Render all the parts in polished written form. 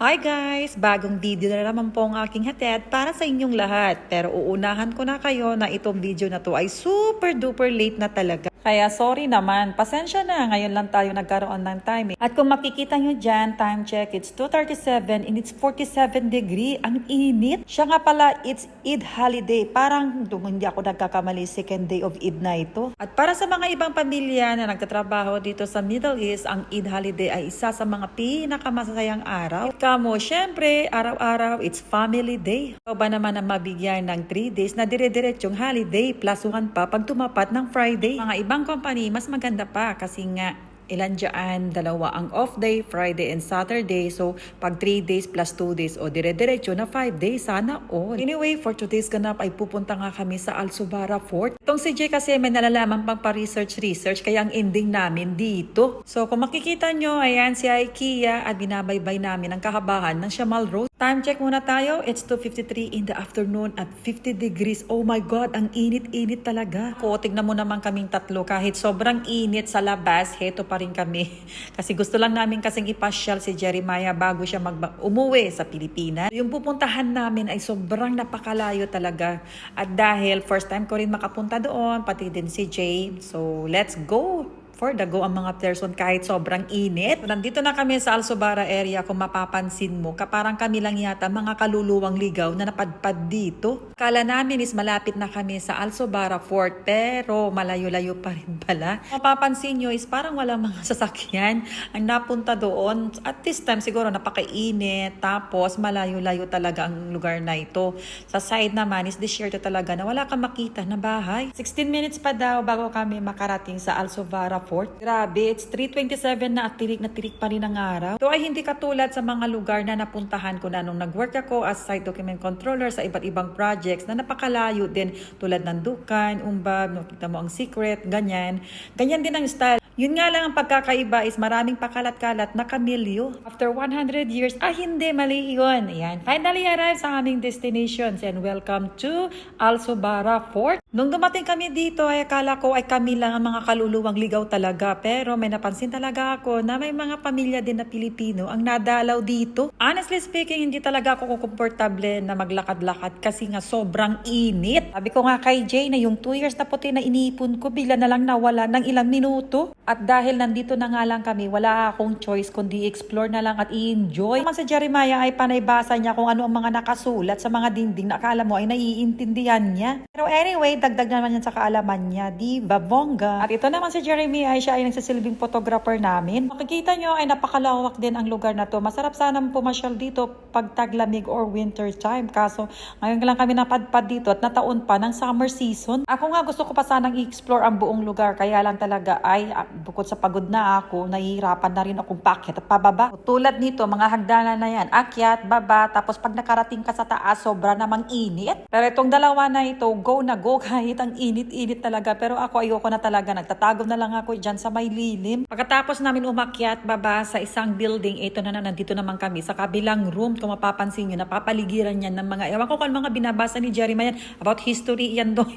Hi guys! Bagong video na naman po ang aking hatid para sa inyong lahat. Pero uunahan ko na kayo na itong video na to ay super duper late na talaga. Kaya sorry naman, pasensya na, ngayon lang tayo nagkaroon ng time. At kung makikita nyo dyan, time check, it's 2:37 and it's 47 degree. Ang init. Siya nga pala, it's Eid holiday. Parang hindi ako nagkakamali, second day of Eid na ito. At para sa mga ibang pamilya na nagtatrabaho dito sa Middle East, ang Eid holiday ay isa sa mga pinakamasayang araw. Kamo, syempre, araw-araw, it's family day. Ikaw ba naman ang mabigyan ng 3 days na dire-diretsong holiday plus 1 pa pag tumapat ng Friday? Mga ibang company, mas maganda pa kasi nga ilan dyan, dalawa ang off day, Friday and Saturday. So, pag 3 days plus 2 days o dire-diretso na 5 days, sana all. Anyway, for today's ganap ay pupunta nga kami sa Al Subara Fort. Itong si Jay kasi may nalalaman pang pa-research, kaya ang ending namin dito. So, kung makikita nyo, ayan si IKEA at binabaybay namin ang kahabahan ng Shamal Road. Time check muna tayo. It's 2:53 in the afternoon at 50 degrees. Oh my God, ang init-init talaga. Tignan mo naman kaming tatlo. Kahit sobrang init sa labas, heto pa rin kami. Kasi gusto lang namin kasing ipasyal si Jeremiah bago siya umuwi sa Pilipinas. Yung pupuntahan namin ay sobrang napakalayo talaga. At dahil first time ko rin makapunta doon, pati din si Jay. So, let's go! For the go ang mga person kahit sobrang init. Nandito na kami sa Al Subara area, kung mapapansin mo, kaparang kami lang yata mga kaluluwang ligaw na napadpad dito. Kala namin is malapit na kami sa Al Subara Fort pero malayo-layo pa rin pala. Mapapansin nyo is parang walang mga sasakyan ang napunta doon. At this time siguro napakainit tapos malayo-layo talaga ang lugar na ito. Sa side naman is desierto talaga na wala kang makita na bahay. 16 minutes pa daw bago kami makarating sa Al Subara Fort. Grabe, it's 3:27 na at tirik pa rin ang araw. Ito ay hindi katulad sa mga lugar na napuntahan ko na nung nag-work ako as site document controller sa iba't ibang projects na napakalayo din tulad ng Dukan, Umbab, nakita mo ang Secret, ganyan. Ganyan din ang style. Yun nga lang ang pagkakaiba is maraming pakalat-kalat na kamilyo. After 100 years, hindi, mali yun. Ayan, finally arrived sa aming destinations and welcome to Al Subara Fort. Nung dumating kami dito, ay akala ko ay kami lang ang mga kaluluwang ligaw talaga. Pero may napansin talaga ako na may mga pamilya din na Pilipino ang nadalaw dito. Honestly speaking, hindi talaga ako komportable na maglakad-lakad kasi nga sobrang init. Sabi ko nga kay Jay na yung 2 years na puti na iniipon ko, bigla na lang nawala ng ilang minuto. At dahil nandito na nga lang kami, wala akong choice kundi explore na lang at i-enjoy. Naman si Jeremiah ay panaybasa niya kung ano ang mga nakasulat sa mga dingding na akala mo ay naiintindihan niya. Pero anyway, dagdag naman yan sa kaalaman niya, di ba bongga? At ito naman si Jeremiah ay siya ay nagsasilbing photographer namin. Makikita nyo ay napakalawak din ang lugar na to. Masarap sanang pumasyal dito pag taglamig or winter time. Kaso ngayon lang kami napadpad dito at nataon pa ng summer season. Ako nga gusto ko pa sanang i-explore ang buong lugar. Kaya lang talaga ay bukod sa pagod na ako, nahihirapan na rin akong paakyat at pababa. Tulad nito, mga hagdanan na yan. Akyat, baba, tapos pag nakarating ka sa taas, sobra namang init. Pero itong dalawa na ito, go na go kahit ang init-init talaga. Pero ako ayoko na talaga. Nagtatago na lang ako dyan sa may lilim. Pagkatapos namin umakyat, baba sa isang building, ito na nandito naman kami sa kabilang room. Kung mapapansin nyo, napapaligiran yan ng mga, ewan ko kung mga binabasa ni Jeremiah about history yan doon.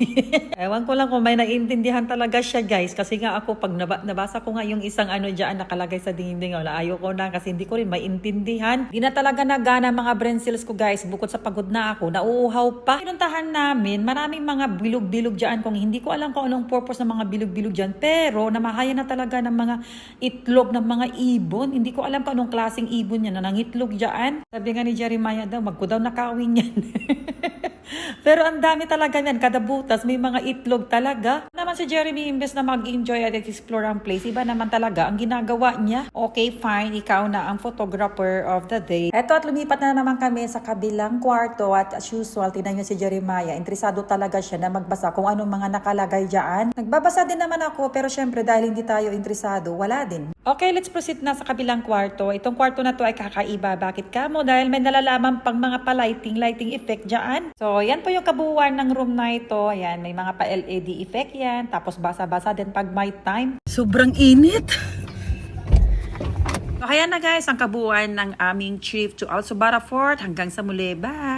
Ewan ko lang kung may naiintindihan talaga siya guys. Kasi nga ako pag nabasa ko nga yung isang dyan nakalagay sa dingding. Ayoko na kasi hindi ko rin maintindihan. Di na talaga nagana mga brain cells ko guys. Bukod sa pagod na ako, nauuhaw pa. Pinuntahan namin, maraming mga bilog-bilog dyan. Kung hindi ko alam kung anong purpose ng mga bilog-bilog dyan. Pero namahaya na talaga ng mga itlog ng mga ibon. Hindi ko alam kung anong klaseng ibon yan na nangitlog dyan. Sabi nga ni Jeremiah daw, magko daw nakawin yan. Pero ang dami talaga niyan, kada butas may mga itlog talaga. Naman si Jeremy, imbes na mag-enjoy at explore ang place, iba naman talaga ang ginagawa niya. Okay, fine, ikaw na ang photographer of the day. Eto at lumipat na naman kami sa kabilang kwarto at as usual, tinan niyo si Jeremiah, interesado talaga siya na magbasa kung anong mga nakalagay dyan. Nagbabasa din naman ako, pero syempre dahil hindi tayo interesado, wala din. Okay, let's proceed na sa kabilang kwarto. Itong kwarto na to ay kakaiba. Bakit ka mo? Dahil may nalalaman pang mga lighting effect dyan. So, yan po yung kabuuan ng room na ito. Ayan, may mga pa-LED effect yan. Tapos basa-basa din pag my time. Sobrang init! So, kaya na guys, ang kabuuan ng aming trip to Al Subara Fort. Hanggang sa muli. Bye!